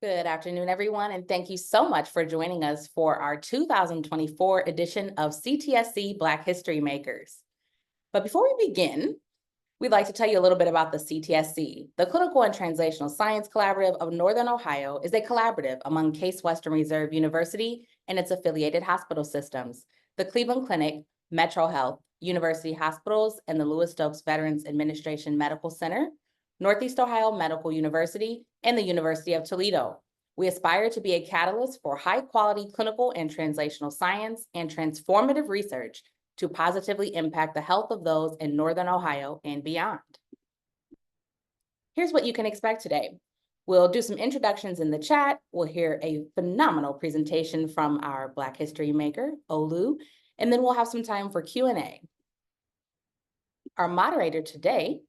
Good afternoon, everyone, and thank you so much for joining us for our 2024 edition of CTSC Black History Makers. But before we begin, we'd like to tell you a little bit about the CTSC. The Clinical and Translational Science Collaborative of Northern Ohio is a collaborative among Case Western Reserve University and its affiliated hospital systems, the Cleveland Clinic, Metro Health, University Hospitals, and the Lewis Stokes Veterans Administration Medical Center, Northeast Ohio Medical University, and the University of Toledo. We aspire to be a catalyst for high-quality clinical and translational science and transformative research to positively impact the health of those in Northern Ohio and beyond. Here's what you can expect today. We'll do some introductions in the chat. We'll hear a phenomenal presentation from our Black History Maker, Olu, and then we'll have some time for Q&A. Our moderator today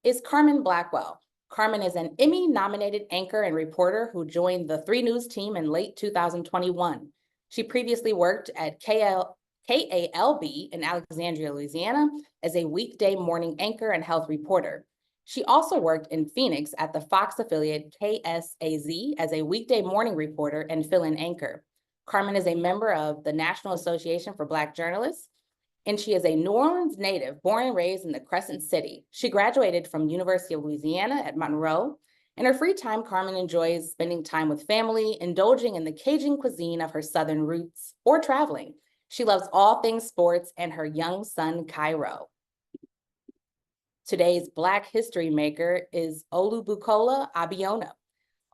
is Carmen Blackwell. Carmen is an Emmy-nominated anchor and reporter who joined the 3 News team in late 2021. She previously worked at KALB in Alexandria, Louisiana, as a weekday morning anchor and health reporter. She also worked in Phoenix at the Fox affiliate KSAZ as a weekday morning reporter and fill-in anchor. Carmen is a member of the National Association for Black Journalists, and she is a New Orleans native, born and raised in the Crescent City. She graduated from University of Louisiana at Monroe. In her free time, Carmen enjoys spending time with family, indulging in the Cajun cuisine of her Southern roots, or traveling. She loves all things sports and her young son, Cairo. Today's Black History Maker is Olubukola Abiona.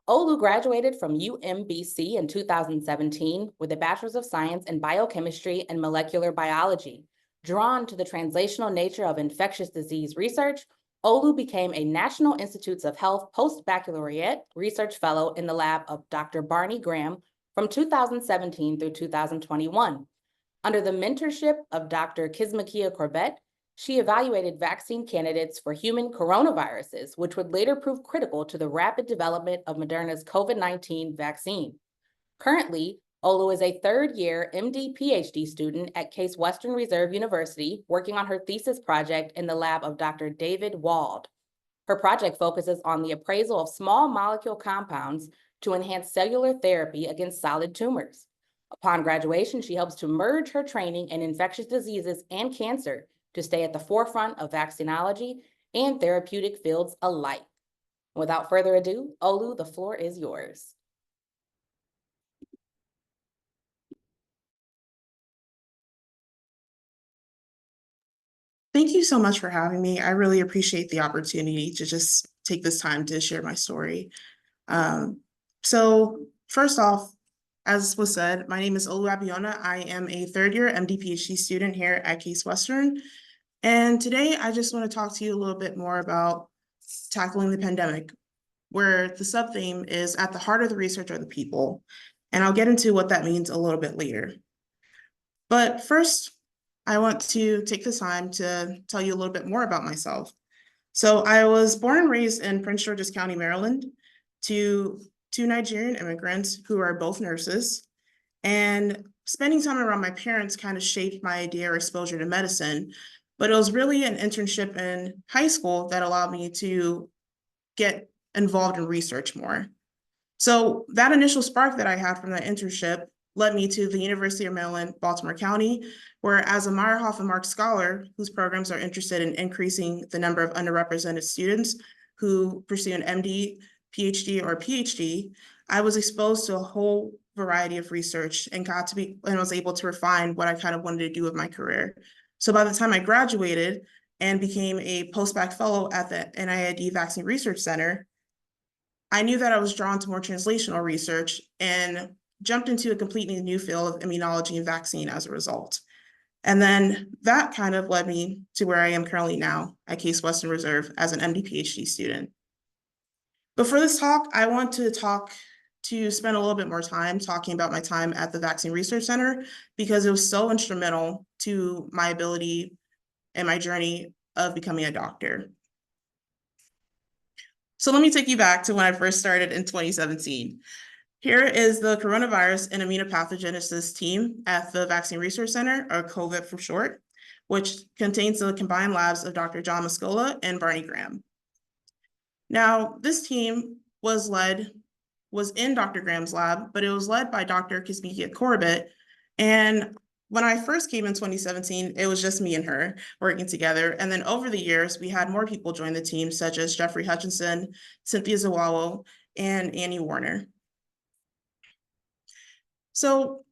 Olu graduated from UMBC in 2017 with a Bachelor's of Science in Biochemistry and Molecular Biology. Drawn to the translational nature of infectious disease research, Olu became a National Institutes of Health post-baccalaureate research fellow in the lab of Dr. Barney Graham from 2017 through 2021. Under the mentorship of Dr. Kizzmekia Corbett, she evaluated vaccine candidates for human coronaviruses, which would later prove critical to the rapid development of Moderna's COVID-19 vaccine. Currently, Olu is a third-year MD PhD student at Case Western Reserve University, working on her thesis project in the lab of Dr. David Wald. Her project focuses on the appraisal of small molecule compounds to enhance cellular therapy against solid tumors. Upon graduation, she hopes to merge her training in infectious diseases and cancer to stay at the forefront of vaccinology and therapeutic fields alike. Without further ado, Olu, the floor is yours. Thank you so much for having me. I really appreciate the opportunity to just take this time to share my story. So first off, as was said, my name is Olubukola Abiona. I am a third-year MD PhD student here at Case Western. And today I just want to talk to you a little bit more about tackling the pandemic, where the sub-theme is at the heart of the research are the people. And I'll get into what that means a little bit later. But first, I want to take this time to tell you a little bit more about myself. So I was born and raised in Prince George's County, Maryland, to 2 Nigerian immigrants who are both nurses. And spending time around my parents kind of shaped my idea or exposure to medicine. But it was really an internship in high school that allowed me to get involved in research more. So that initial spark that I had from that internship led me to the University of Maryland, Baltimore County, where as a Meyerhoff and Marx Scholar, whose programs are interested in increasing the number of underrepresented students who pursue an MD, PhD, or PhD, I was exposed to a whole variety of research and was able to refine what I kind of wanted to do with my career. So by the time I graduated and became a post-bac fellow at the NIAID Vaccine Research Center, I knew that I was drawn to more translational research and jumped into a completely new field of immunology and vaccine as a result. And then that kind of led me to where I am currently now at Case Western Reserve as an MD PhD student. But for this talk, I want to spend a little bit more time talking about my time at the Vaccine Research Center because it was so instrumental to my ability and my journey of becoming a doctor. So let me take you back to when I first started in 2017. Here is the coronavirus and immunopathogenesis team at the Vaccine Research Center, or COVID for short, which contains the combined labs of Dr. John Mascola and Barney Graham. Now, this team was led was in Dr. Graham's lab, but it was led by Dr. Kizzmekia Corbett. And when I first came in 2017, it was just me and her working together. And then over the years, we had more people join the team, such as Jeffrey Hutchinson, Cynthia Zawawo, and Annie Warner. So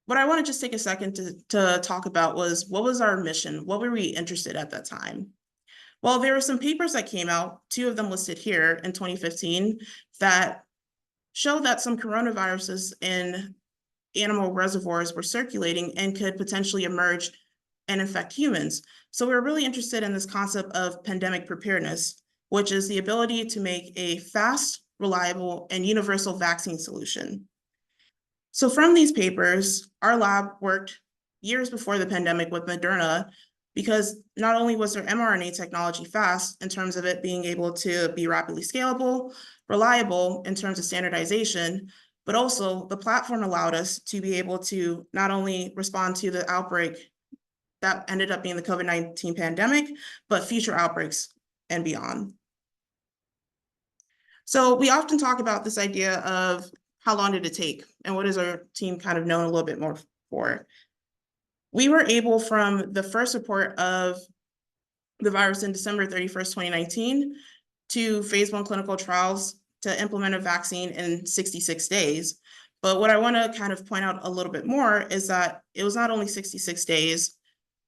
what I want to just take a second to talk about was, what was our mission? What were we interested at that time? Well, there were some papers that came out, 2 of them listed here in 2015, that show that some coronaviruses in animal reservoirs were circulating and could potentially emerge and infect humans. So we were really interested in this concept of pandemic preparedness, which is the ability to make a fast, reliable, and universal vaccine solution. So from these papers, our lab worked years before the pandemic with Moderna, because not only was their mRNA technology fast in terms of it being able to be rapidly scalable, reliable in terms of standardization, but also the platform allowed us to be able to not only respond to the outbreak that ended up being the COVID-19 pandemic, but future outbreaks and beyond. So we often talk about this idea of how long did it take, and what is our team kind of known a little bit more for. We were able, from the first report of the virus in December 31st, 2019, to phase 1 clinical trials to implement a vaccine in 66 days. But what I want to kind of point out a little bit more is that it was not only 66 days,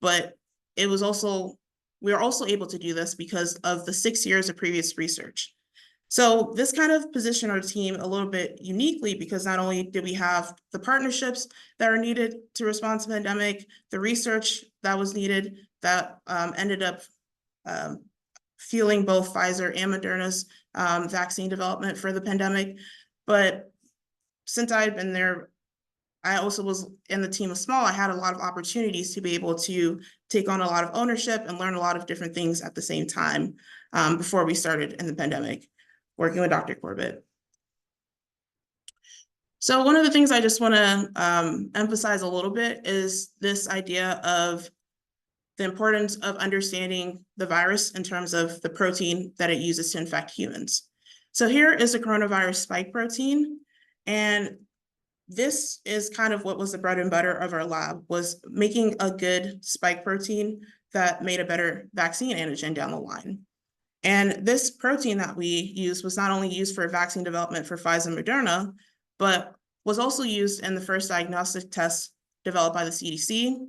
but it was also, we were also able to do this because of the 6 years of previous research. So this kind of positioned our team a little bit uniquely, because not only did we have the partnerships that are needed to respond to the pandemic, the research that was needed that ended up fueling both Pfizer and Moderna's vaccine development for the pandemic. But since I had been there, I also was in the team of small. I had a lot of opportunities to be able to take on a lot of ownership and learn a lot of different things at the same time before we started in the pandemic, working with Dr. Corbett. So one of the things I just want to emphasize a little bit is this idea of the importance of understanding the virus in terms of the protein that it uses to infect humans. So here is the coronavirus spike protein, and this is kind of what was the bread and butter of our lab, was making a good spike protein that made a better vaccine antigen down the line. And this protein that we used was not only used for vaccine development for Pfizer and Moderna, but was also used in the first diagnostic test developed by the CDC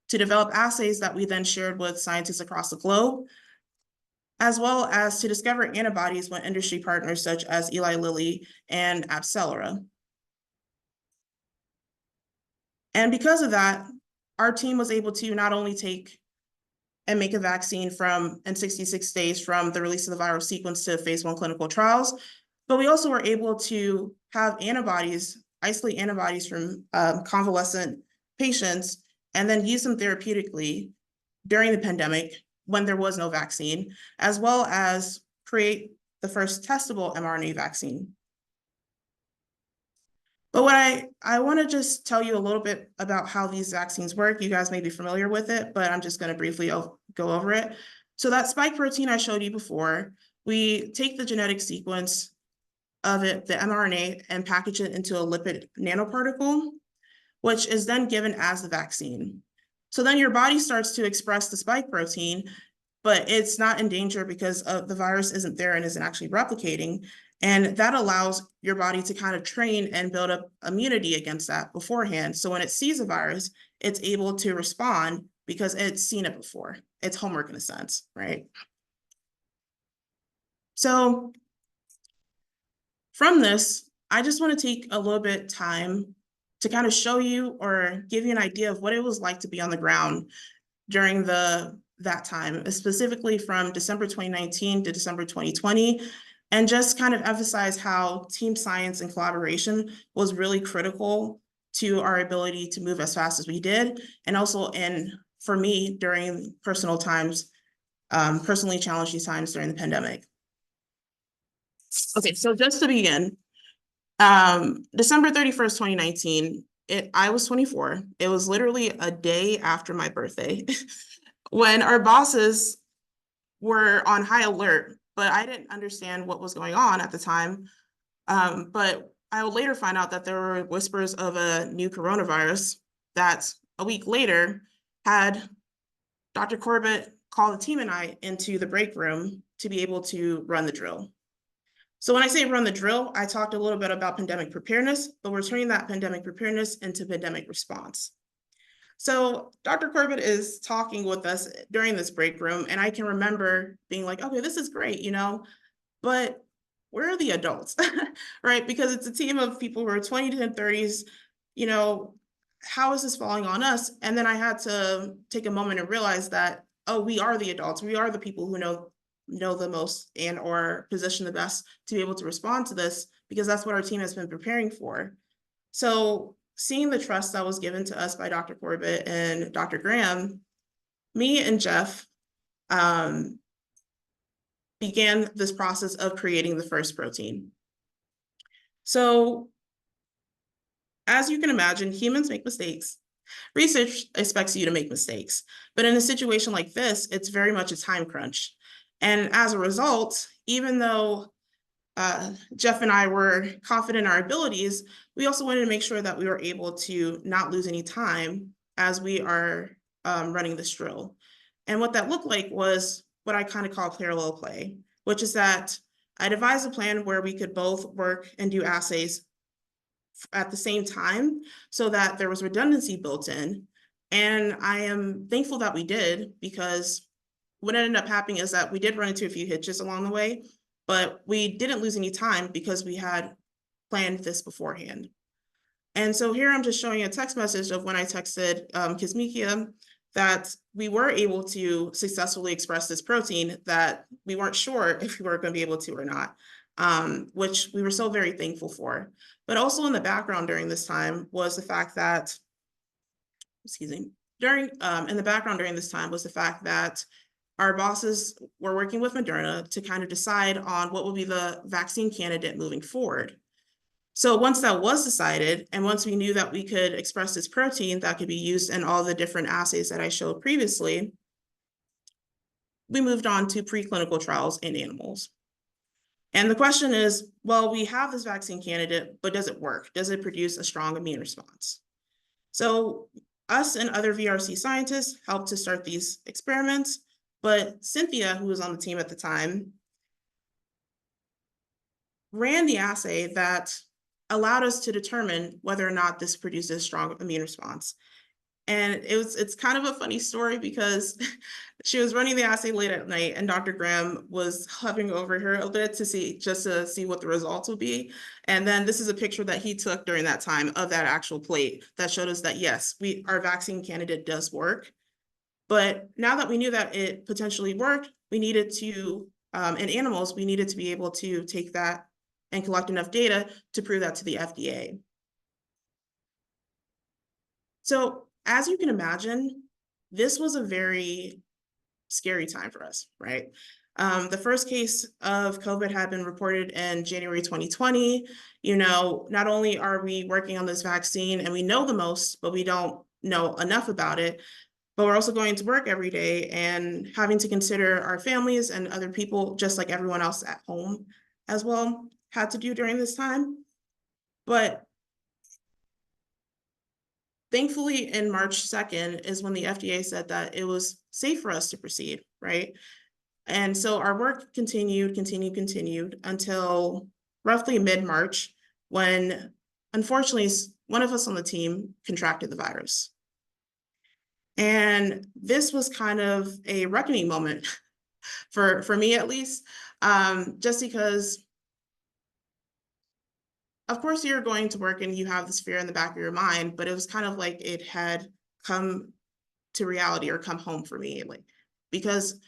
to develop assays that we then shared with scientists across the globe, as well as to discover antibodies with industry partners such as Eli Lilly and AbCellera. And because of that, our team was able to not only take and make a vaccine in 66 days from the release of the viral sequence to phase 1 clinical trials, but we also were able to have antibodies, isolate antibodies from convalescent patients, and then use them therapeutically during the pandemic when there was no vaccine, as well as create the first testable mRNA vaccine. But what I want to just tell you a little bit about how these vaccines work. You guys may be familiar with it, but I'm just going to briefly go over it. So that spike protein I showed you before, we take the genetic sequence of it, the mRNA, and package it into a lipid nanoparticle, which is then given as the vaccine. So then your body starts to express the spike protein, but it's not in danger because the virus isn't there and isn't actually replicating. And that allows your body to kind of train and build up immunity against that beforehand. So when it sees a virus, it's able to respond because it's seen it before. It's homework in a sense, right? So from this, I just want to take a little bit time to kind of show you or give you an idea of what it was like to be on the ground during that time, specifically from December 2019 to December 2020, and just kind of emphasize how team science and collaboration was really critical to our ability to move as fast as we did, and also for me during personal times, personally challenging times during the pandemic. Okay, so just to begin, December 31st, 2019, I was 24. It was literally a day after my birthday when our bosses were on high alert, but I didn't understand what was going on at the time. But I would later find out that there were whispers of a new coronavirus that a week later had Dr. Corbett call the team and I into the break room to be able to run the drill. So when I say run the drill, I talked a little bit about pandemic preparedness, but we're turning that pandemic preparedness into pandemic response. So Dr. Corbett is talking with us during this break room, and I can remember being like, okay, this is great, but where are the adults, right? Because it's a team of people who are 20 to 30s, how is this falling on us? And then I had to take a moment and realize that, oh, we are the adults. We are the people who know the most and or position the best to be able to respond to this, because that's what our team has been preparing for. So seeing the trust that was given to us by Dr. Corbett and Dr. Graham, me and Jeff began this process of creating the first protein. So as you can imagine, humans make mistakes. Research expects you to make mistakes, but in a situation like this, it's very much a time crunch. And as a result, even though Jeff and I were confident in our abilities, we also wanted to make sure that we were able to not lose any time as we are running this drill. And what that looked like was what I kind of call parallel play, which is that I devised a plan where we could both work and do assays at the same time so that there was redundancy built in. And I am thankful that we did, because what ended up happening is that we did run into a few hitches along the way, but we didn't lose any time because we had planned this beforehand. And so here I'm just showing a text message of when I texted Kizzmekia that we were able to successfully express this protein that we weren't sure if we were going to be able to or not, which we were so very thankful for. But also in the background during this time was the fact that, in the background during this time was the fact that our bosses were working with Moderna to kind of decide on what will be the vaccine candidate moving forward. So once that was decided, and once we knew that we could express this protein that could be used in all the different assays that I showed previously, we moved on to preclinical trials in animals. And the question is, well, we have this vaccine candidate, but does it work? Does it produce a strong immune response? So us and other VRC scientists helped to start these experiments, but Cynthia, who was on the team at the time, ran the assay that allowed us to determine whether or not this produces a strong immune response. And it's kind of a funny story because she was running the assay late at night and Dr. Graham was hovering over her a bit to see what the results would be. And then this is a picture that he took during that time of that actual plate that showed us that yes, our vaccine candidate does work. But now that we knew that it potentially worked, we needed to, in animals, we needed to be able to take that and collect enough data to prove that to the FDA. So as you can imagine, this was a very scary time for us, right? The first case of COVID had been reported in January 2020. Not only are we working on this vaccine and we know the most, but we don't know enough about it, but we're also going to work every day and having to consider our families and other people, just like everyone else at home as well had to do during this time. But thankfully, in March 2nd is when the FDA said that it was safe for us to proceed, right? And so our work continued until roughly mid-March, when unfortunately one of us on the team contracted the virus. And this was kind of a reckoning moment for me, at least, just because of course you're going to work and you have this fear in the back of your mind, but it was kind of like it had come to reality or come home for me, because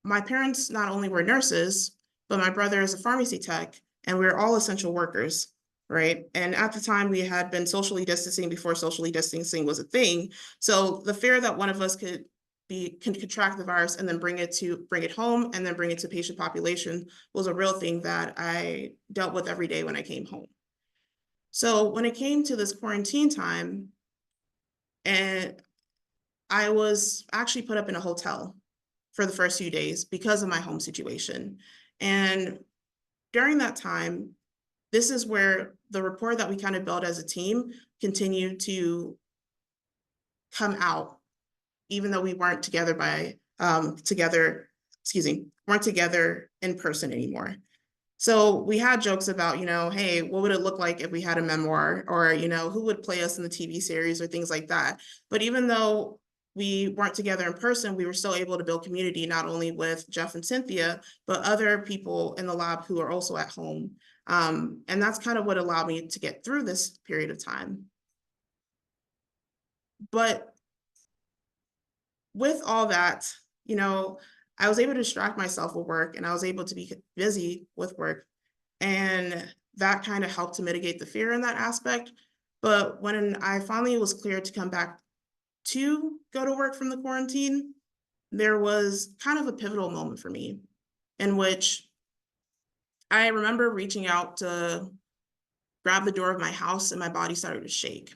my parents not only were nurses, but my brother is a pharmacy tech and we're all essential workers, right? And at the time we had been socially distancing before socially distancing was a thing. So the fear that one of us could contract the virus and then bring it home and then bring it to patient population was a real thing that I dealt with every day when I came home. So when it came to this quarantine time, and I was actually put up in a hotel for the first few days because of my home situation. And during that time, this is where the rapport that we kind of built as a team continued to come out, even though we weren't together weren't together in person anymore. So we had jokes about, hey, what would it look like if we had a memoir, or, who would play us in the TV series or things like that. But even though we weren't together in person, we were still able to build community, not only with Jeff and Cynthia, but other people in the lab who are also at home. And that's kind of what allowed me to get through this period of time. But with all that, I was able to distract myself with work, and I was able to be busy with work. And that kind of helped to mitigate the fear in that aspect. But when I finally was cleared to come back to go to work from the quarantine, there was kind of a pivotal moment for me, in which I remember reaching out to grab the door of my house, and my body started to shake.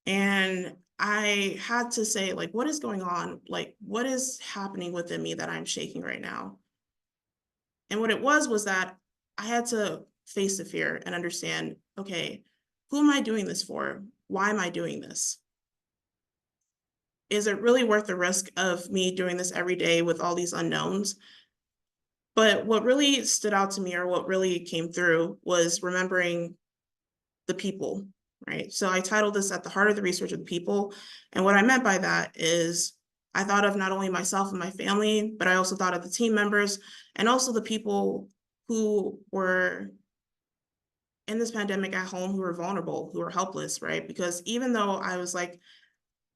And I had to say, like, what is going on? Like, what is happening within me that I'm shaking right now? And what it was that I had to face the fear and understand, okay, who am I doing this for? Why am I doing this? Is it really worth the risk of me doing this every day with all these unknowns? But what really stood out to me, or what really came through, was remembering the people, right? So I titled this "At the Heart of the Research of the People." And what I meant by that is I thought of not only myself and my family, but I also thought of the team members, and also the people who were in this pandemic at home, who were vulnerable, who were helpless, right? Because even though I was like,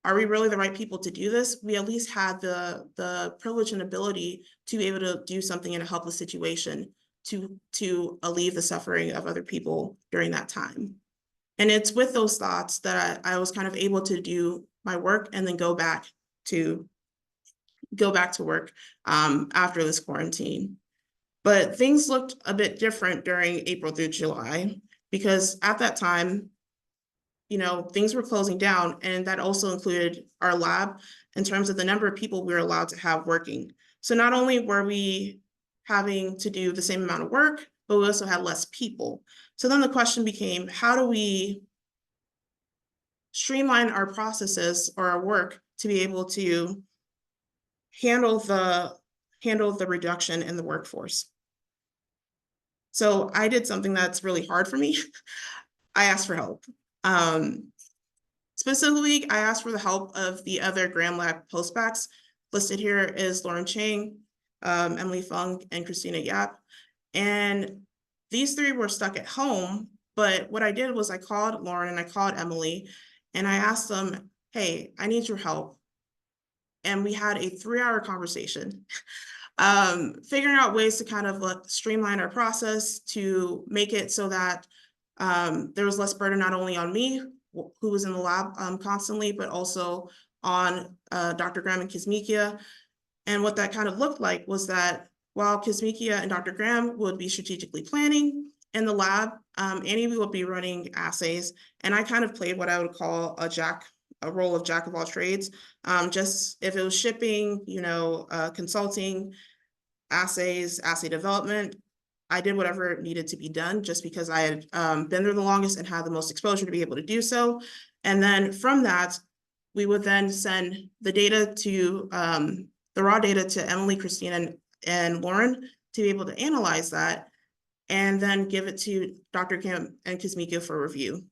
are we really the right people to do this? We at least had the privilege and ability to be able to do something in a helpless situation to alleviate the suffering of other people during that time. And it's with those thoughts that I was kind of able to do my work and then go back to work after this quarantine. But things looked a bit different during April through July, because at that time, things were closing down, and that also included our lab in terms of the number of people we were allowed to have working. So not only were we having to do the same amount of work, but we also had less people. So then the question became, how do we streamline our processes or our work to be able to handle the reduction in the workforce? So I did something that's really hard for me. I asked for help. Specifically, I asked for the help of the other Graham Lab postbacks. Listed here is Lauren Chang, Emily Fung, and Christina Yap. And these three were stuck at home, but what I did was I called Lauren and I called Emily, and I asked them, hey, I need your help. And we had a 3-hour conversation, figuring out ways to kind of streamline our process to make it so that there was less burden not only on me, who was in the lab constantly, but also on Dr. Graham and Kizzmekia. And what that kind of looked like was that while Kizzmekia and Dr. Graham would be strategically planning in the lab, Annie would be running assays, and I kind of played what I would call a role of jack of all trades. Just if it was shipping, consulting, assays, assay development, I did whatever needed to be done, just because I had been there the longest and had the most exposure to be able to do so. And then from that, we would then send the data to the raw data to Emily, Christina, and Lauren to be able to analyze that, and then give it to Dr. Kim and Kizzmekia for review.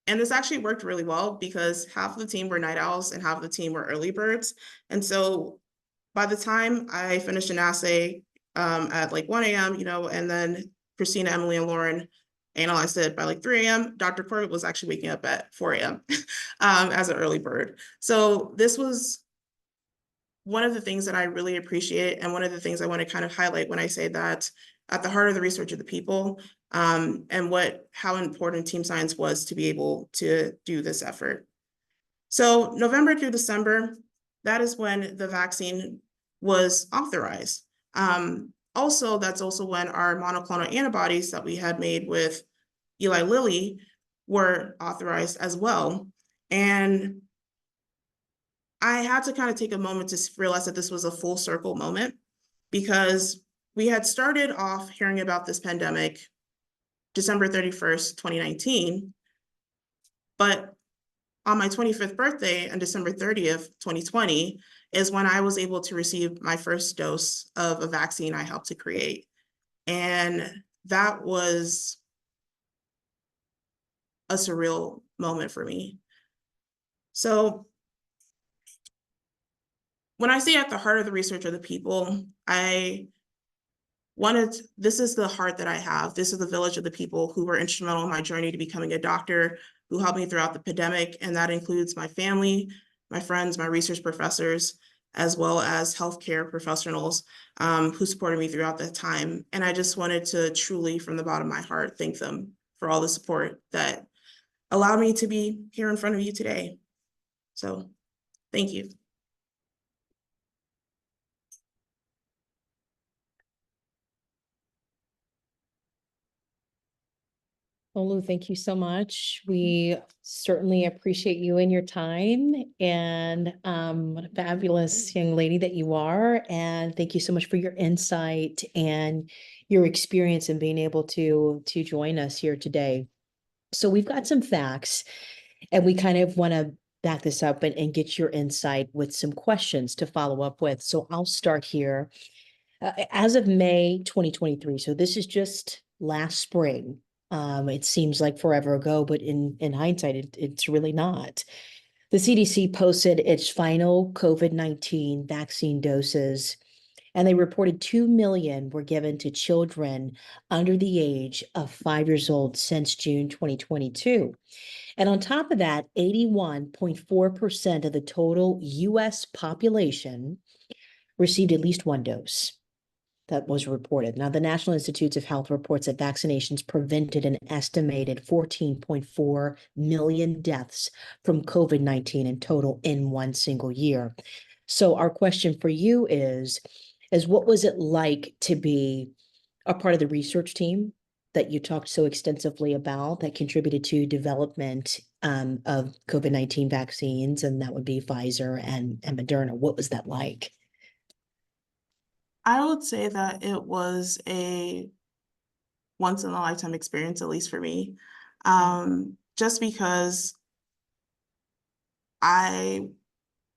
And this actually worked really well, because half of the team were night owls and half of the team were early birds. And so by the time I finished an assay at like 1 a.m., and then Christina, Emily, and Lauren analyzed it by like 3 a.m., Dr. Corbett was actually waking up at 4 a.m. As an early bird. So this was one of the things that I really appreciate, and one of the things I want to kind of highlight when I say that at the heart of the research of the people, and how important team science was to be able to do this effort. So November through December, that is when the vaccine was authorized. Also, that's also when our monoclonal antibodies that we had made with Eli Lilly were authorized as well. And I had to kind of take a moment to realize that this was a full circle moment, because we had started off hearing about this pandemic December 31st, 2019. But on my 25th birthday on December 30th, 2020, is when I was able to receive my first dose of a vaccine I helped to create. And that was a surreal moment for me. So when I say at the heart of the research are the people, this is the heart that I have. This is the village of the people who were instrumental in my journey to becoming a doctor, who helped me throughout the pandemic. And that includes my family, my friends, my research professors, as well as healthcare professionals who supported me throughout that time. And I just wanted to truly, from the bottom of my heart, thank them for all the support that allowed me to be here in front of you today. So thank you. Olu, thank you so much. We certainly appreciate you and your time, and what a fabulous young lady that you are. And thank you so much for your insight and your experience in being able to join us here today. So we've got some facts, and we kind of want to back this up and get your insight with some questions to follow up with. So I'll start here. As of May 2023, so this is just last spring. It seems like forever ago, but in hindsight, it's really not. The CDC posted its final COVID-19 vaccine doses, and they reported 2 million were given to children under the age of 5 years old since June 2022. And on top of that, 81.4% of the total US population received at least one dose. That was reported. Now, the National Institutes of Health reports that vaccinations prevented an estimated 14.4 million deaths from COVID-19 in total in one single year. So our question for you is what was it like to be a part of the research team that you talked so extensively about that contributed to development of COVID-19 vaccines, and that would be Pfizer and Moderna? What was that like? I would say that it was a once in a lifetime experience, at least for me, just because I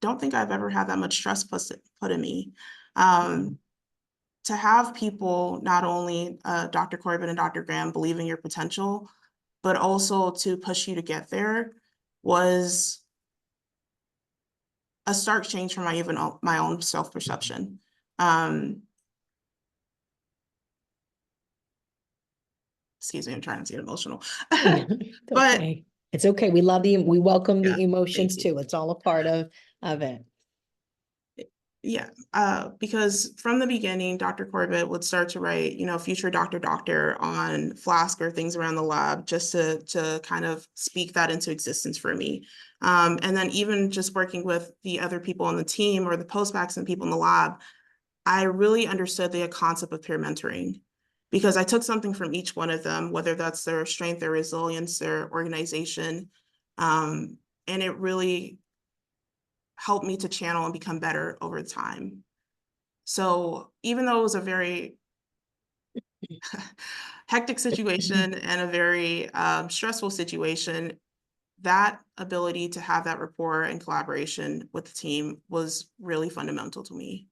don't think I've ever had that much trust put in me. To have people, not only Dr. Corbett and Dr. Graham, believe in your potential, but also to push you to get there was a stark change from my own self-perception. Excuse me, I'm trying to get emotional. But okay. It's okay. We welcome yeah, the emotions thank you. too. It's all a part of it. Yeah, because from the beginning, Dr. Corbett would start to write, future doctor on flask or things around the lab, just to kind of speak that into existence for me. And then even just working with the other people on the team or the post-bacs and people in the lab, I really understood the concept of peer mentoring, because I took something from each one of them, whether that's their strength, their resilience, their organization, and it really helped me to channel and become better over time. So even though it was a very hectic situation and a very stressful situation, that ability to have that rapport and collaboration with the team was really fundamental to me.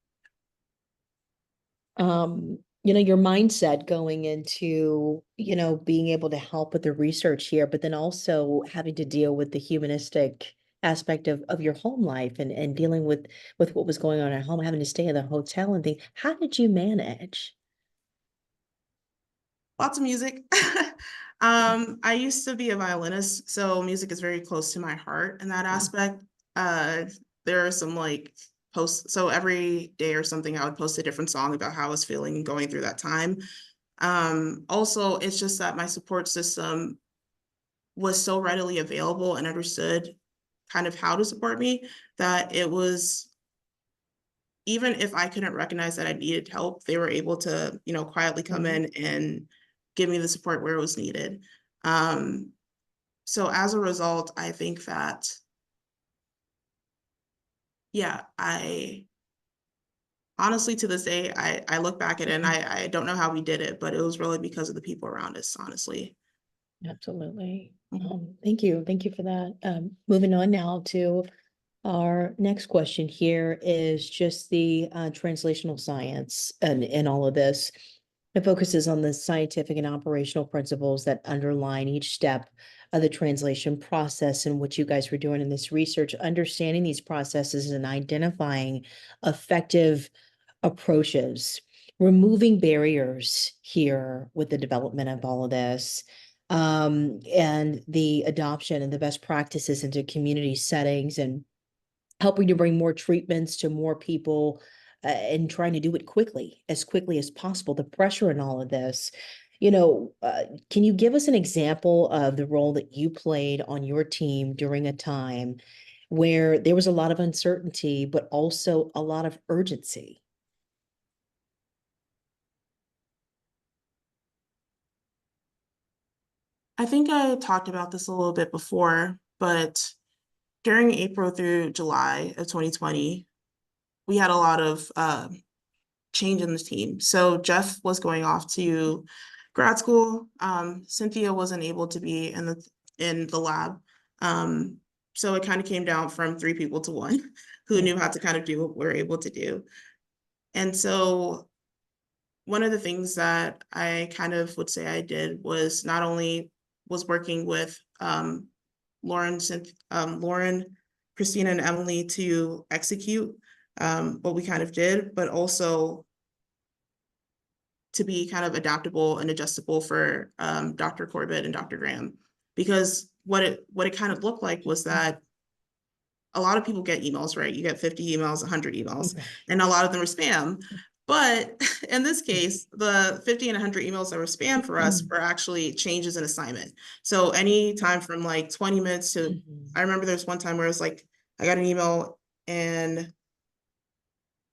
Your mindset going into, being able to help with the research here, but then also having to deal with the humanistic aspect of your home life and dealing with what was going on at home, having to stay in the hotel and things. How did you manage? Lots of music. I used to be a violinist, so music is very close to my heart in that aspect. There are some posts, so every day or something, I would post a different song about how I was feeling going through that time. Also, it's just that my support system was so readily available and understood kind of how to support me, that it was, even if I couldn't recognize that I needed help, they were able to, quietly come in and give me the support where it was needed. So as a result, I think that, yeah, I honestly, to this day, I look back at it and I don't know how we did it, but it was really because of the people around us, honestly. Absolutely. Mhm. Thank you. Thank you for that. Moving on now to our next question here is just the translational science and all of this. It focuses on the scientific and operational principles that underline each step of the translation process and what you guys were doing in this research, understanding these processes and identifying effective approaches, removing barriers here with the development of all of this, and the adoption and the best practices into community settings and helping to bring more treatments to more people, and trying to do it quickly as possible, the pressure in all of this. Can you give us an example of the role that you played on your team during a time where there was a lot of uncertainty, but also a lot of urgency? I think I talked about this a little bit before, but during April through July of 2020, we had a lot of change in the team. So Jeff was going off to grad school. Cynthia wasn't able to be in the lab. So it kind of came down from 3 people to 1 who knew how to kind of do what we were able to do. And so one of the things that I kind of would say I did was not only was working with Lauren, Christina, and Emily to execute what we kind of did, but also to be kind of adaptable and adjustable for Dr. Corbett and Dr. Graham. Because what it kind of looked like was that a lot of people get emails, right? You get 50 emails, 100 emails, and a lot of them are spam. But in this case, the 50 and 100 emails that were spam for us were actually changes in assignment. So any time from like 20 minutes to, I remember there's one time where it was like, I got an email and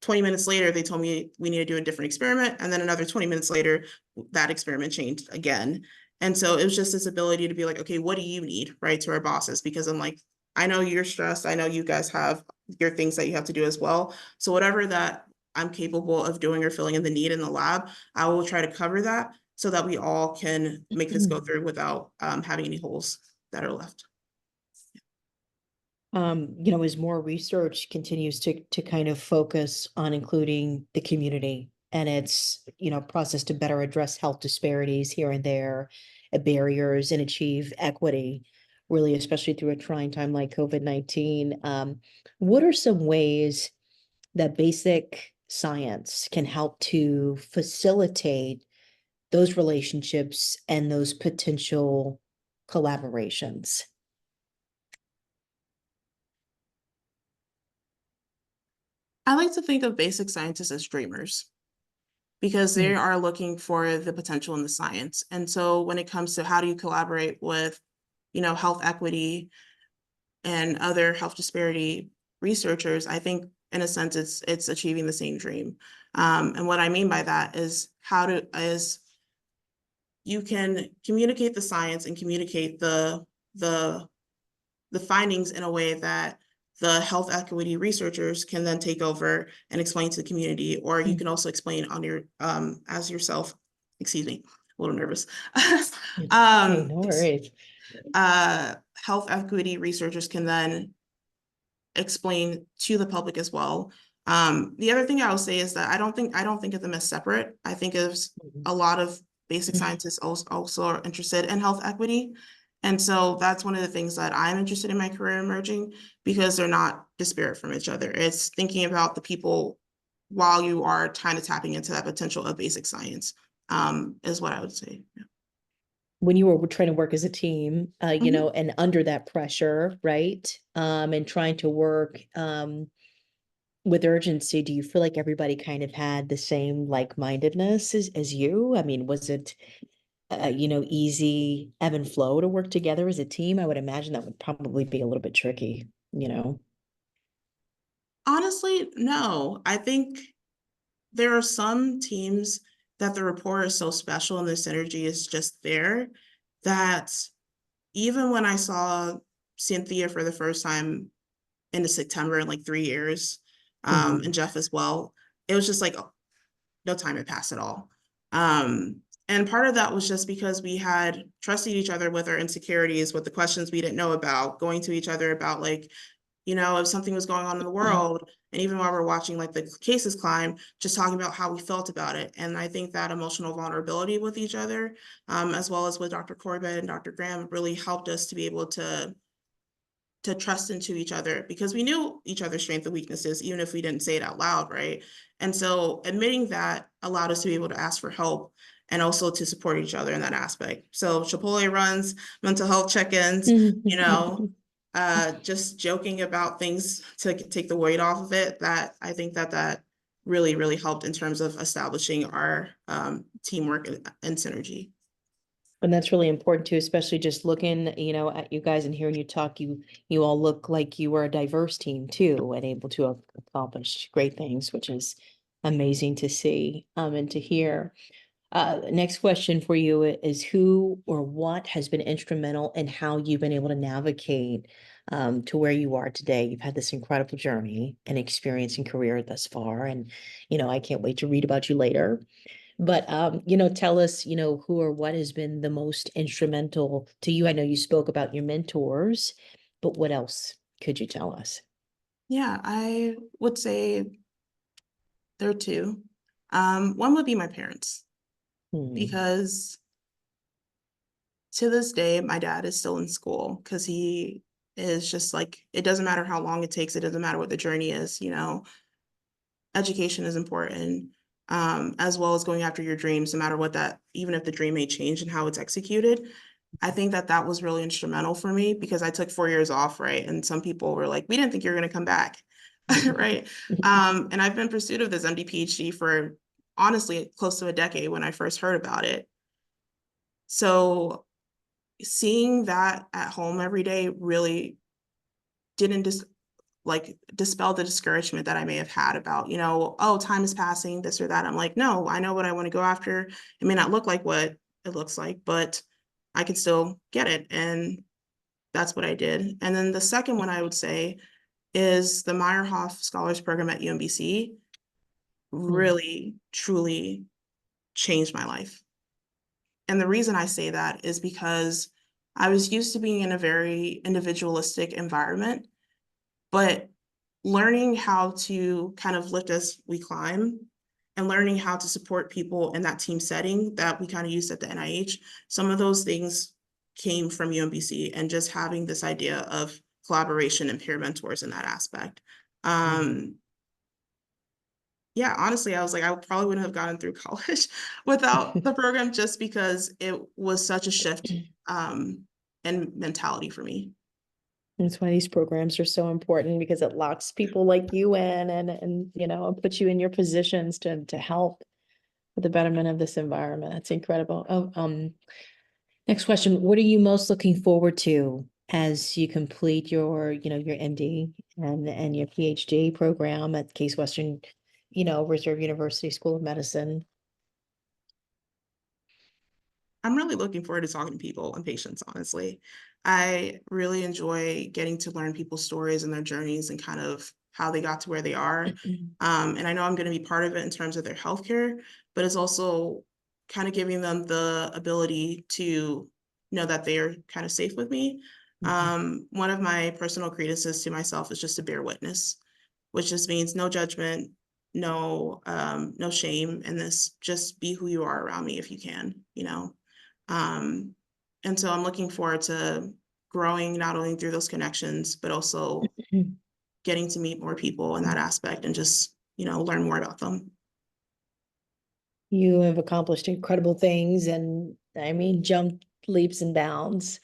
20 minutes later, they told me we need to do a different experiment. And then another 20 minutes later, that experiment changed again. And so it was just this ability to be like, okay, what do you need, right, to our bosses? Because I'm like, I know you're stressed. I know you guys have your things that you have to do as well. So whatever that I'm capable of doing or filling in the need in the lab, I will try to cover that so that we all can make this go through without having any holes that are left. As more research continues to kind of focus on including the community and its, process to better address health disparities here and there, barriers, and achieve equity, really, especially through a trying time like COVID-19. What are some ways that basic science can help to facilitate those relationships and those potential collaborations? I like to think of basic scientists as dreamers because they are looking for the potential in the science. And so when it comes to how do you collaborate with, health equity and other health disparity researchers, I think in a sense it's achieving the same dream. And what I mean by that is you can communicate the science and communicate the findings in a way that the health equity researchers can then take over and explain to the community, or you can also explain on your as yourself. Excuse me, a little nervous. No worries. Health equity researchers can then explain to the public as well. The other thing I will say is that I don't think of them as separate. I think of a lot of basic scientists also are interested in health equity. And so that's one of the things that I'm interested in my career emerging, because they're not disparate from each other. It's thinking about the people while you are kind of tapping into that potential of basic science, is what I would say. Yeah. When you were trying to work as a team, and under that pressure, right? And trying to work with urgency, do you feel like everybody kind of had the same like-mindedness as you? I mean, was it easy ebb and flow to work together as a team? I would imagine that would probably be a little bit tricky. Honestly, no. I think there are some teams that the rapport is so special and the synergy is just there that even when I saw Cynthia for the first time in September in like 3 years, and Jeff as well, it was just like, oh, no time had passed at all. And part of that was just because we had trusted each other with our insecurities, with the questions we didn't know about, going to each other about like, you know, if something was going on in the world, and even while we're watching like the cases climb, just talking about how we felt about it. And I think that emotional vulnerability with each other, as well as with Dr. Corbett and Dr. Graham, really helped us to be able to trust into each other, because we knew each other's strengths and weaknesses, even if we didn't say it out loud, right? And so admitting that allowed us to be able to ask for help and also to support each other in that aspect. So Chipotle runs, mental health check-ins, you know, just joking about things to take the weight off of it, that I think that really, really helped in terms of establishing our teamwork and synergy. And that's really important too, especially just looking, you know, at you guys and hearing you talk, you all look like you were a diverse team too, and able to accomplish great things, which is amazing to see, and to hear. Next question for you is, who or what has been instrumental in how you've been able to navigate to where you are today? You've had this incredible journey and experience and career thus far, and, you know, I can't wait to read about you later. But, you know, tell us, you know, who or what has been the most instrumental to you? I know you spoke about your mentors, but what else could you tell us? Yeah, I would say there are two. One would be my parents, Hmm. because to this day, my dad is still in school, because he is just like, it doesn't matter how long it takes, it doesn't matter what the journey is, you know, education is important, as well as going after your dreams, no matter what that, even if the dream may change and how it's executed. I think that was really instrumental for me, because I took 4 years off, right? And some people were like, we didn't think you were going to come back, right? And I've been in pursuit of this MD PhD for honestly close to a decade when I first heard about it. So seeing that at home every day really didn't just like dispel the discouragement that I may have had about, you know, oh, time is passing, this or that. I'm like, no, I know what I want to go after. It may not look like what it looks like, but I can still get it. And that's what I did. And then the second one I would say is the Meyerhoff Scholars Program at UMBC really, truly changed my life. And the reason I say that is because I was used to being in a very individualistic environment, but learning how to kind of lift as we climb and learning how to support people in that team setting that we kind of used at the NIH, some of those things came from UMBC, and just having this idea of collaboration and peer mentors in that aspect. Yeah, honestly, I was like, I probably wouldn't have gotten through college without the program, just because it was such a shift in mentality for me. That's why these programs are so important, because it locks people like you in, and you know, puts you in your positions to help with the betterment of this environment. That's incredible. Oh, next question. What are you most looking forward to as you complete your, you know, your MD and your PhD program at Case Western, you know, Reserve University School of Medicine? I'm really looking forward to talking to people and patients, honestly. I really enjoy getting to learn people's stories and their journeys and kind of how they got to where they are. And I know I'm going to be part of it in terms of their healthcare, but it's also kind of giving them the ability to know that they are kind of safe with me. One of my personal credences to myself is just to bear witness, which just means no judgment, no shame in this. Just be who you are around me if you can, you know. And so I'm looking forward to growing not only through those connections, but also getting to meet more people in that aspect and just, you know, learn more about them. You have accomplished incredible things, and I mean, jumped leaps and bounds.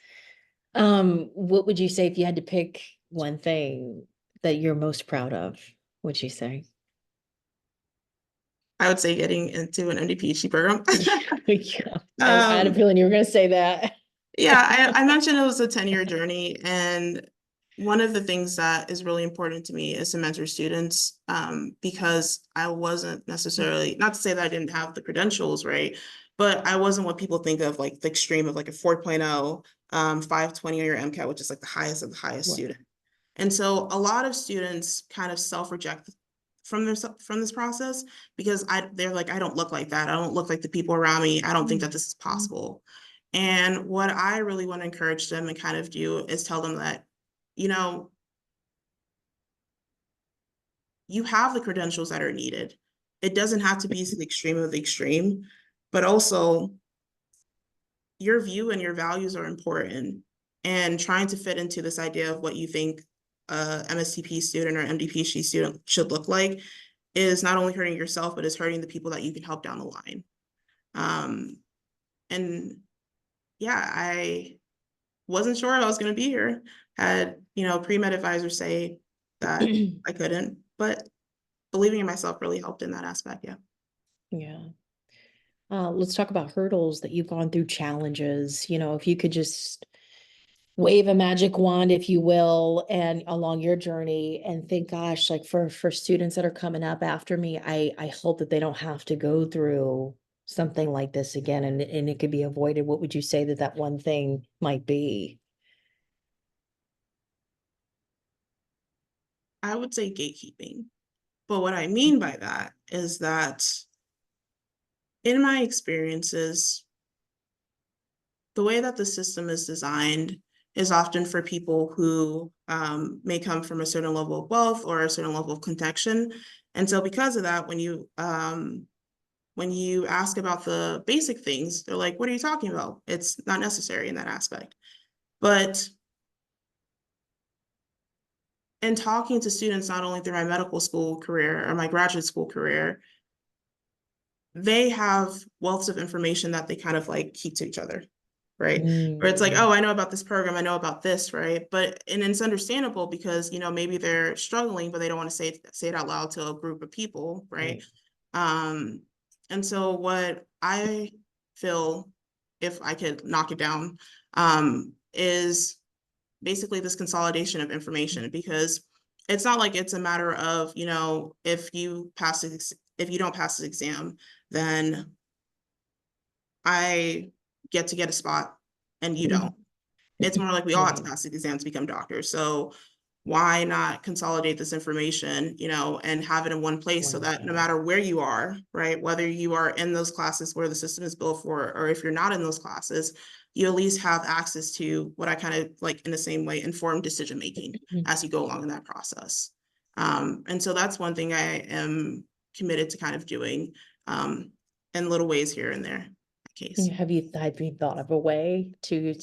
What would you say if you had to pick one thing that you're most proud of? What'd you say? I would say getting into an MD PhD program. Yeah, I had a feeling you were going to say that. Yeah, I mentioned it was a 10-year journey, and one of the things that is really important to me is to mentor students, because I wasn't necessarily, not to say that I didn't have the credentials, right? But I wasn't what people think of, like the extreme of like a 4.0, 520 on your MCAT, which is like the highest of the highest student. And so a lot of students kind of self-reject from this process, because they're like, I don't look like that. I don't look like the people around me. I don't think that this is possible. And what I really want to encourage them and kind of do is tell them that, you know, you have the credentials that are needed. It doesn't have to be the extreme of the extreme, but also your view and your values are important, and trying to fit into this idea of what you think a MSTP student or MD PhD student should look like is not only hurting yourself, but is hurting the people that you can help down the line. And yeah, I wasn't sure I was going to be here. Had, you know, pre-med advisors say that I couldn't, but believing in myself really helped in that aspect. Yeah. Yeah. Let's talk about hurdles that you've gone through, challenges. You know, if you could just wave a magic wand, if you will, and along your journey, and think, gosh, like for students that are coming up after me, I hope that they don't have to go through something like this again, and it could be avoided. What would you say that one thing might be? I would say gatekeeping. But what I mean by that is that in my experiences, the way that the system is designed is often for people who may come from a certain level of wealth or a certain level of connection. And so because of that, when you ask about the basic things, they're like, what are you talking about? It's not necessary in that aspect. But in talking to students, not only through my medical school career or my graduate school career, they have wealths of information that they kind of like keep to each other, right? Where it's like, oh, I know about this program, I know about this, right? And it's understandable because, you know, maybe they're struggling, but they don't want to say it out loud to a group of people, right? And so what I feel, if I could knock it down, is basically this consolidation of information, because it's not like it's a matter of, you know, if you don't pass this exam, then I get to get a spot and you don't. It's more like we all have to pass the exam to become doctors. So why not consolidate this information, you know, and have it in one place so that no matter where you are, right, whether you are in those classes where the system is built for, or if you're not in those classes, you at least have access to what I kind of like, in the same way, informed decision-making as you go along in that process. And so that's one thing I am committed to kind of doing in little ways here and there. Case. Have you thought of a way to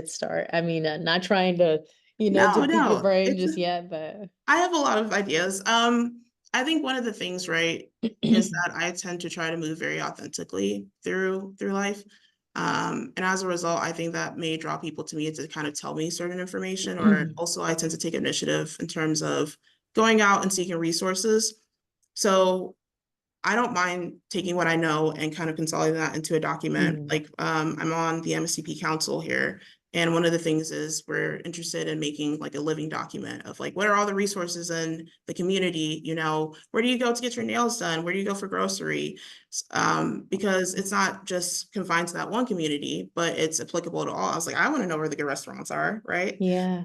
start? I mean, not trying to, you know, to pick your brain just yet, but I have a lot of ideas. I think one of the things, right, is that I tend to try to move very authentically through life. And as a result, I think that may draw people to me to kind of tell me certain information, or also I tend to take initiative in terms of going out and seeking resources. So I don't mind taking what I know and kind of consolidating that into a document. Like I'm on the MSTP Council here, and one of the things is we're interested in making like a living document of like, what are all the resources in the community? You know, where do you go to get your nails done? Where do you go for grocery? Because it's not just confined to that one community, but it's applicable to all. I was like, I want to know where the good restaurants are, right? Yeah.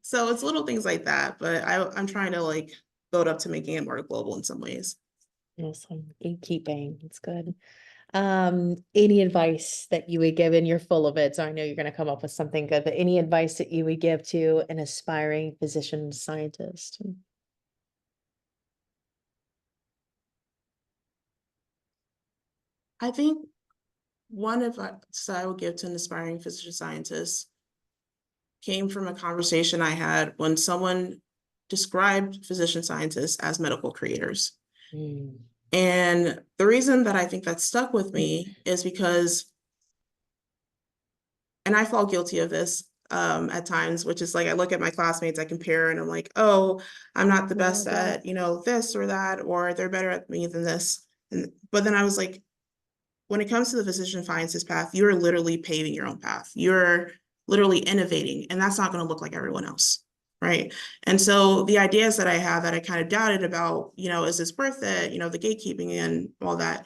So it's little things like that, but I'm trying to like build up to making it more global in some ways. Awesome. Gatekeeping. It's good. Any advice that you would give, and you're full of it, so I know you're going to come up with something good, but any advice that you would give to an aspiring physician scientist? I think one advice I would give to an aspiring physician scientist came from a conversation I had when someone described physician scientists as medical creators. And the reason that I think that stuck with me is because, and I fall guilty of this at times, which is like, I look at my classmates, I compare, and I'm like, oh, I'm not the best at, you know, this or that, or they're better at me than this. But then I was like, when it comes to the physician scientist path, you're literally paving your own path. You're literally innovating, and that's not going to look like everyone else. Right. And so the ideas that I have that I kind of doubted about, you know, is this worth it? You know, the gatekeeping and all that.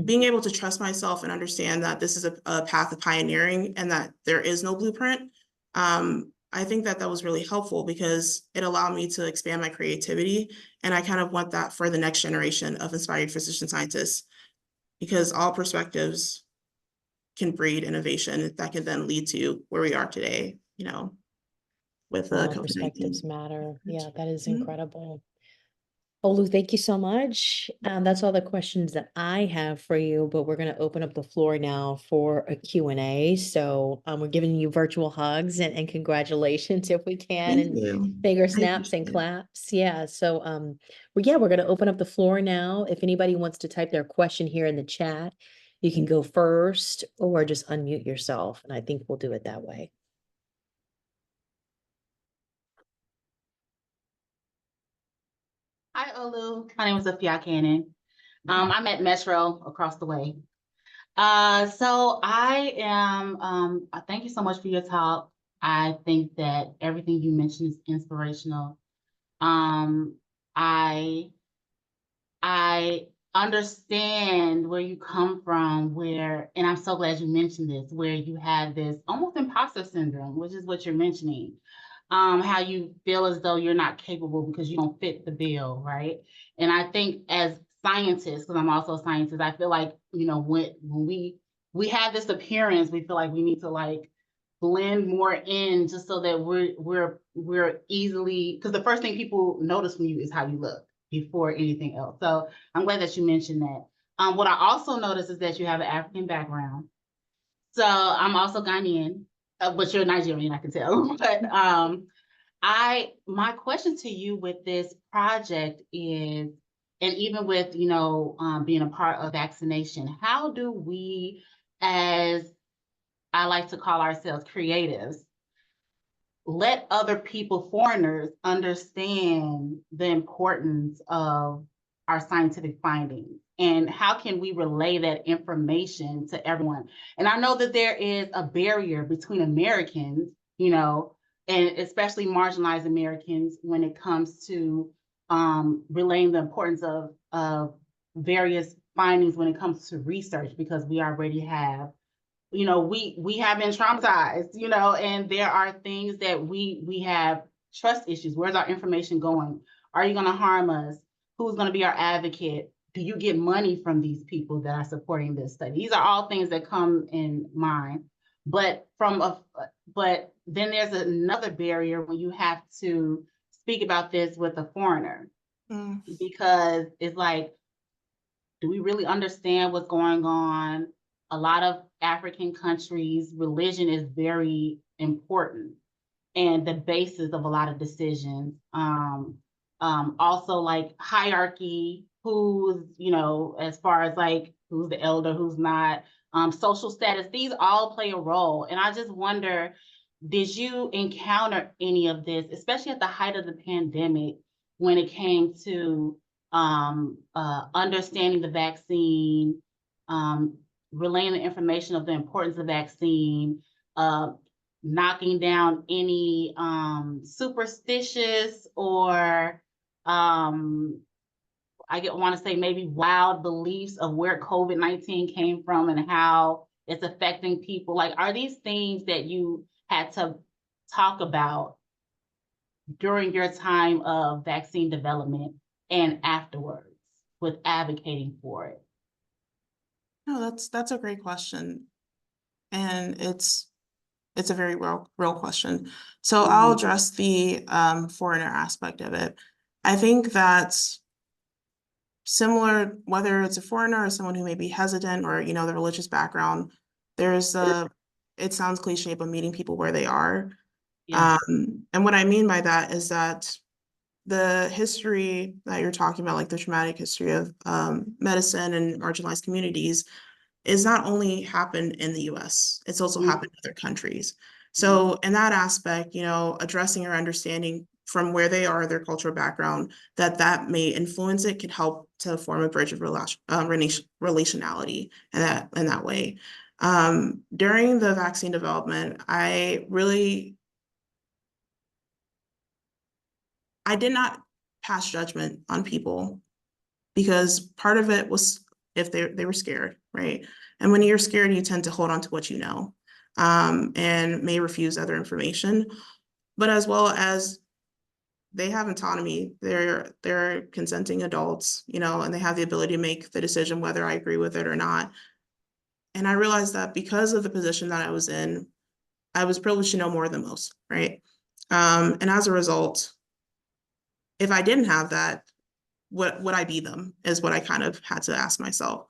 Being able to trust myself and understand that this is a path of pioneering and that there is no blueprint. I I think that that was really helpful because it allowed me to expand my creativity. And I kind of want that for the next generation of inspired physician scientists, because all perspectives can breed innovation that can then lead to where we are today, you know, with All COVID-19. perspectives matter. Yeah, that is Mhm. incredible. Olu, thank you so much. That's all the questions that I have for you, but we're going to open up the floor now for a Q&A. So we're giving you virtual hugs and congratulations if we can, Thank and you. finger I snaps and appreciate it. claps. Yeah. So we're going to open up the floor now. If anybody wants to type their question here in the chat, you can go first or just unmute yourself. And I think we'll do it that way. Hi, Olu. My name is Afia Cannon. I'm at Metro across the way. So I am, thank you so much for your talk. I think that everything you mentioned is inspirational. I understand where you come from, and I'm so glad you mentioned this, where you had this almost imposter syndrome, which is what you're mentioning. How you feel as though you're not capable because you don't fit the bill, right? And I think as scientists, because I'm also a scientist, I feel like, you know, when we have this appearance, we feel like we need to like blend more in just so that we're easily, because the first thing people notice from you is how you look before anything else. So I'm glad that you mentioned that. What I also noticed is that you have an African background. So I'm also Ghanaian, but you're Nigerian, I can tell. But my question to you with this project is, and even with, you know, being a part of vaccination, how do we, as I like to call ourselves creatives, let other people, foreigners, understand the importance of our scientific findings? And how can we relay that information to everyone? And I know that there is a barrier between Americans, you know, and especially marginalized Americans when it comes to relaying the importance of various findings when it comes to research, because we already have, you know, we have been traumatized, you know, and there are things that we have trust issues. Where's our information going? Are you going to harm us? Who's going to be our advocate? Do you get money from these people that are supporting this study? These are all things that come in mind. But but then there's another barrier when you have to speak about this with a foreigner, because it's like, do we really understand what's going on? A lot of African countries, religion is very important and the basis of a lot of decisions. Also like hierarchy, who's, you know, as far as like who's the elder, who's not, social status, these all play a role. And I just wonder, did you encounter any of this, especially at the height of the pandemic, when it came to understanding the vaccine, relaying the information of the importance of the vaccine, knocking down any superstitious or want to say maybe wild beliefs of where COVID-19 came from and how it's affecting people? Like, are these things that you had to talk about during your time of vaccine development and afterwards with advocating for it? No, that's a great question. And it's a very real question. So I'll address the foreigner aspect of it. I think that's similar, whether it's a foreigner or someone who may be hesitant or, you know, the religious background, there's it sounds cliche, but meeting people where they are. Yeah. And what I mean by that is that the history that you're talking about, like the traumatic history of medicine and marginalized communities, is not only happened in the US, it's also happened in other countries. So in that aspect, you know, addressing or understanding from where they are, their cultural background, that may influence it, can help to form a bridge of relationality in that way. During the vaccine development, I did not pass judgment on people, because part of it was if they were scared, right? And when you're scared, you tend to hold on to what you know, and may refuse other information. but as well as they have autonomy. They're consenting adults, you know, and they have the ability to make the decision whether I agree with it or not. And I realized that because of the position that I was in, I was privileged to know more than most, right? And as a result, if I didn't have that, what would I be them is what I kind of had to ask myself.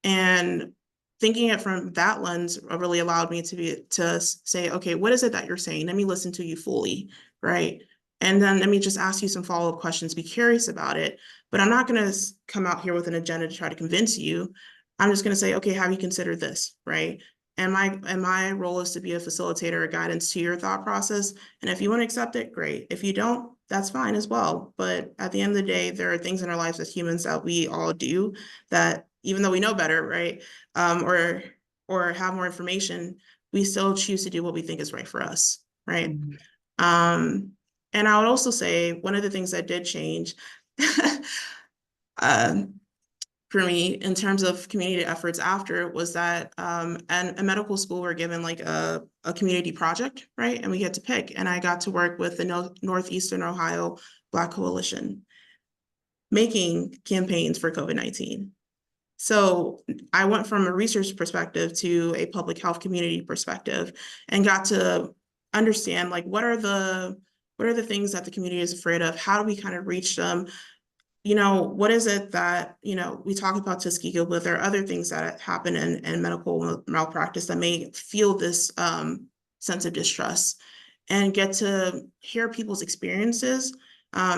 And thinking it from that lens really allowed me to say, okay, what is it that you're saying? Let me listen to you fully, right? And then let me just ask you some follow-up questions, be curious about it. But I'm not going to come out here with an agenda to try to convince you. I'm just going to say, okay, have you considered this, right? And my role is to be a facilitator, a guidance to your thought process. And if you want to accept it, great. If you don't, that's fine as well. But at the end of the day, there are things in our lives as humans that we all do that, even though we know better, right? Or have more information, we still choose to do what we think is right for us, right? And I would also say one of the things that did change for me in terms of community efforts after was that and a medical school were given like a community project, right? And we get to pick, and I got to work with the Northeastern Ohio Black Coalition, making campaigns for COVID-19. So I went from a research perspective to a public health community perspective and got to understand like what are the things that the community is afraid of? How do we kind of reach them? You know, what is it that, you know, we talk about Tuskegee, but there are other things that happen in medical malpractice that may feel this sense of distrust, and get to hear people's experiences.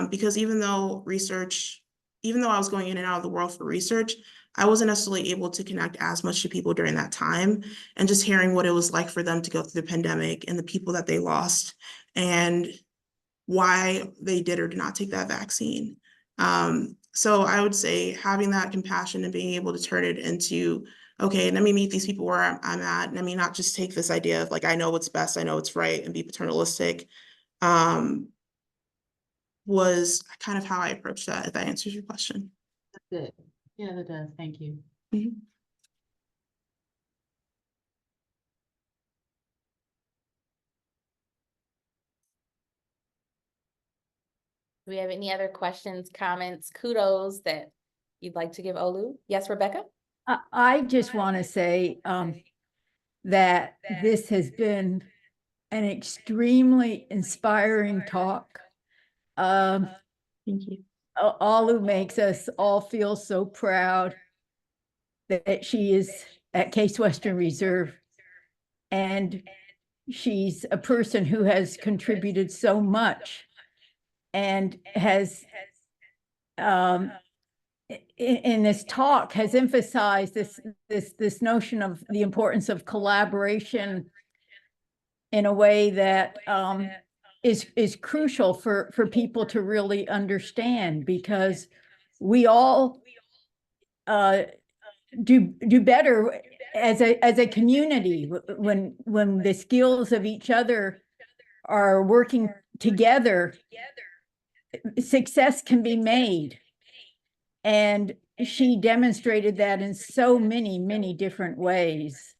Because even though I was going in and out of the world for research, I wasn't necessarily able to connect as much to people during that time, and just hearing what it was like for them to go through the pandemic and the people that they lost and why they did or did not take that vaccine. So I would say having that compassion and being able to turn it into, okay, let me meet these people where I'm at. And let me not just take this idea of like, I know what's best, I know what's right, and be paternalistic, was kind of how I approached that, if that answers your question. Good. Yeah, that does. Thank you. Mm-hmm. Do we have any other questions, comments, kudos that you'd like to give Olu? Yes, Rebecca? I just want to say that this has been an extremely inspiring talk. Thank you. Olu makes us all feel so proud that she is at Case Western Reserve, and she's a person who has contributed so much and has in this talk has emphasized this notion of the importance of collaboration in a way that is crucial for people to really understand, because we all do better as a community when the skills of each other are working together. Success can be made. And she demonstrated that in so many different ways.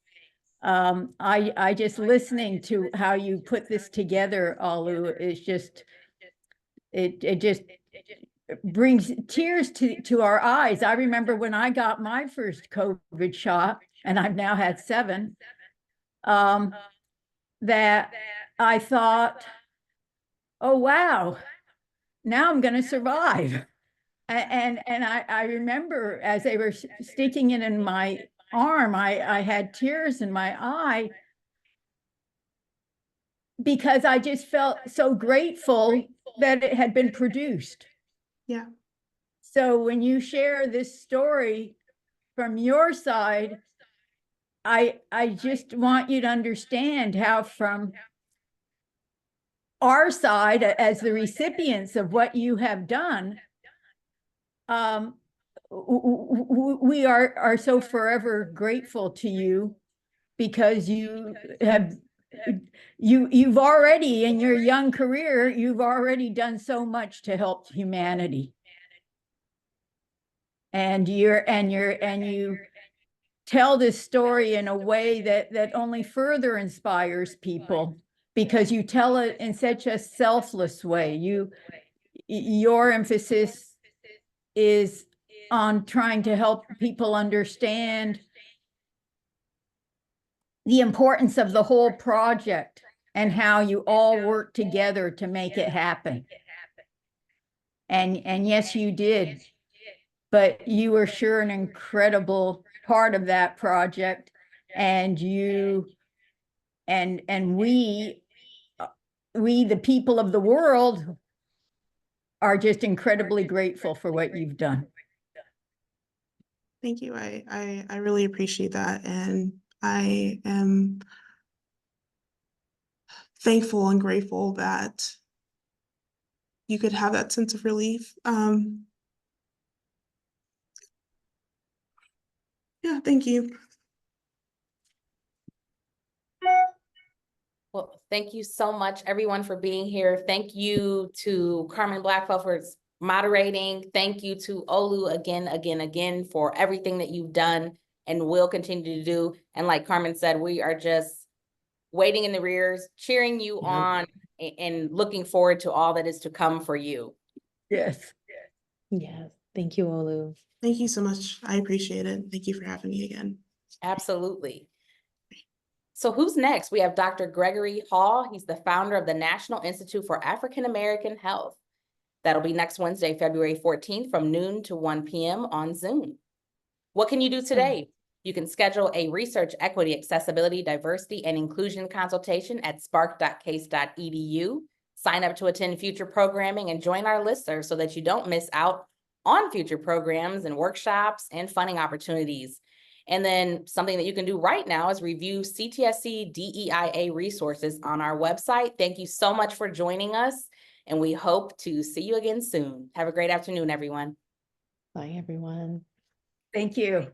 I just listening to how you put this together, Olu, is just, it just brings tears to our eyes. I remember when I got my first COVID shot, and I've now had 7, that I thought, oh, wow, now I'm going to survive. And I remember as they were sticking it in my arm, I had tears in my eye, because I just felt so grateful that it had been produced. Yeah. So when you share this story from your side, I just want you to understand how from our side, as the recipients of what you have done, we are so forever grateful to you, because you've already in your young career, you've already done so much to help humanity. And you tell this story in a way that only further inspires people, because you tell it in such a selfless way. Your emphasis is on trying to help people understand the importance of the whole project and how you all work together to make it happen. And yes, you did, but you were sure an incredible part of that project. And we, the people of the world, are just incredibly grateful for what you've done. Thank you. I really appreciate that. And I am thankful and grateful that you could have that sense of relief. Yeah, thank you. Well, thank you so much, everyone, for being here. Thank you to Carmen Blackwell for moderating. Thank you to Olu again for everything that you've done and will continue to do. And like Carmen said, we are just waiting in the rears, cheering you on and looking forward to all that is to come for you. Yes. Yes, thank you, Olu. Thank you so much. I appreciate it. Thank you for having me again. Absolutely. So who's next? We have Dr. Gregory Hall. He's the founder of the National Institute for African American Health. That'll be next Wednesday, February 14th from noon to 1 p.m. on Zoom. What can you do today? You can schedule a research equity, accessibility, diversity, and inclusion consultation at spark.case.edu. Sign up to attend future programming and join our listserv so that you don't miss out on future programs and workshops and funding opportunities. And then something that you can do right now is review CTSC DEIA resources on our website. Thank you so much for joining us, and we hope to see you again soon. Have a great afternoon, everyone. Bye, everyone. Thank you.